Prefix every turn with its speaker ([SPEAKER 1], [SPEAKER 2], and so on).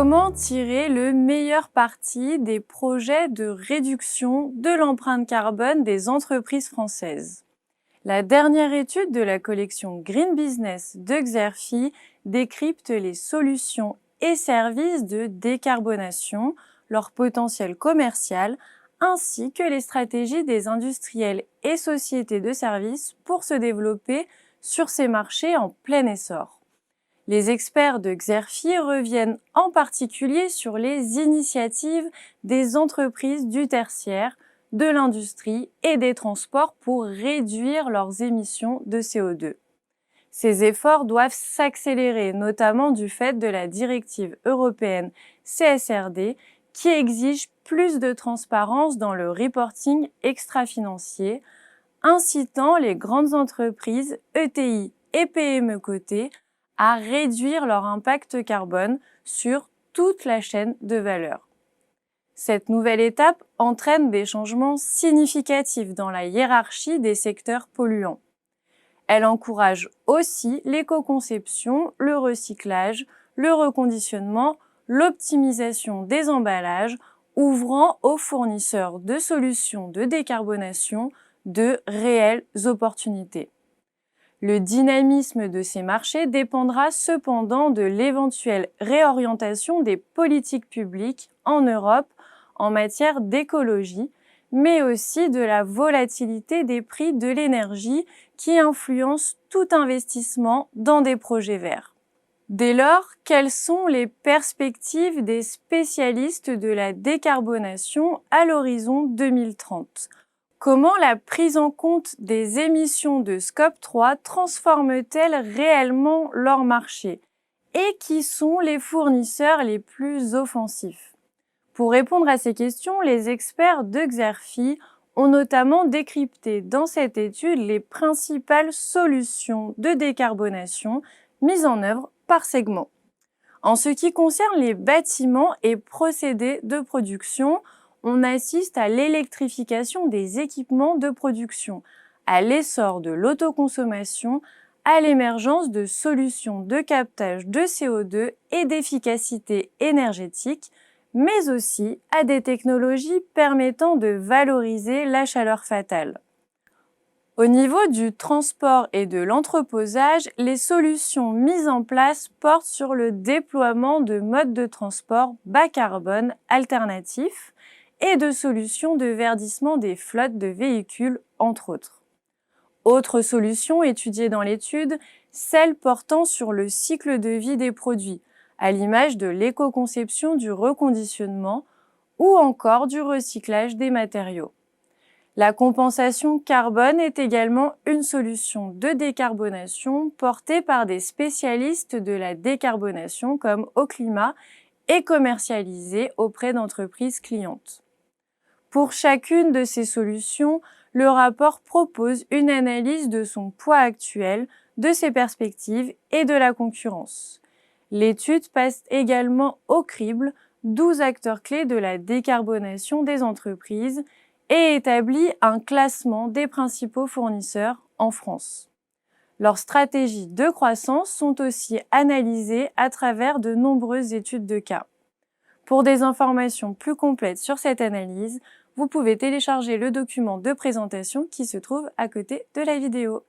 [SPEAKER 1] Comment tirer le meilleur parti des projets de réduction de l'empreinte carbone des entreprises françaises? La dernière étude de la collection Green Business de Xerfi décrypte les solutions et services de décarbonation, leur potentiel commercial, ainsi que les stratégies des industriels et sociétés de services pour se développer sur ces marchés en plein essor. Les experts de Xerfi reviennent en particulier sur les initiatives des entreprises du tertiaire, de l'industrie et des transports pour réduire leurs émissions de CO2. Ces efforts doivent s'accélérer, notamment du fait de la directive européenne CSRD qui exige plus de transparence dans le reporting extra-financier, incitant les grandes entreprises, ETI et PME cotées à réduire leur impact carbone sur toute la chaîne de valeur. Cette nouvelle étape entraîne des changements significatifs dans la hiérarchie des secteurs polluants. Elle encourage aussi l'éco-conception, le recyclage, le reconditionnement, l'optimisation des emballages, ouvrant aux fournisseurs de solutions de décarbonation de réelles opportunités. Le dynamisme de ces marchés dépendra cependant de l'éventuelle réorientation des politiques publiques en Europe en matière d'écologie, mais aussi de la volatilité des prix de l'énergie qui influence tout investissement dans des projets verts. Dès lors, quelles sont les perspectives des spécialistes de la décarbonation à l'horizon 2030 ? Comment la prise en compte des émissions de Scope 3 transforme-t-elle réellement leur marché? Et qui sont les fournisseurs les plus offensifs? Pour répondre à ces questions, les experts de Xerfi ont notamment décrypté dans cette étude les principales solutions de décarbonation mises en œuvre par segment. En ce qui concerne les bâtiments et procédés de production, on assiste à l'électrification des équipements de production, à l'essor de l'autoconsommation, à l'émergence de solutions de captage de CO2 et d'efficacité énergétique, mais aussi à des technologies permettant de valoriser la chaleur fatale. Au niveau du transport et de l'entreposage, les solutions mises en place portent sur le déploiement de modes de transport bas carbone alternatifs et de solutions de verdissement des flottes de véhicules, entre autres. Autre solution étudiée dans l'étude, celle portant sur le cycle de vie des produits, à l'image de l'éco-conception du reconditionnement ou encore du recyclage des matériaux. La compensation carbone est également une solution de décarbonation portée par des spécialistes de la décarbonation comme Oclima et commercialisée auprès d'entreprises clientes. Pour chacune de ces solutions, le rapport propose une analyse de son poids actuel, de ses perspectives et de la concurrence. L'étude passe également au crible 12 acteurs clés de la décarbonation des entreprises et établit un classement des principaux fournisseurs en France. Leurs stratégies de croissance sont aussi analysées à travers de nombreuses études de cas. Pour des informations plus complètes sur cette analyse, vous pouvez télécharger le document de présentation qui se trouve à côté de la vidéo.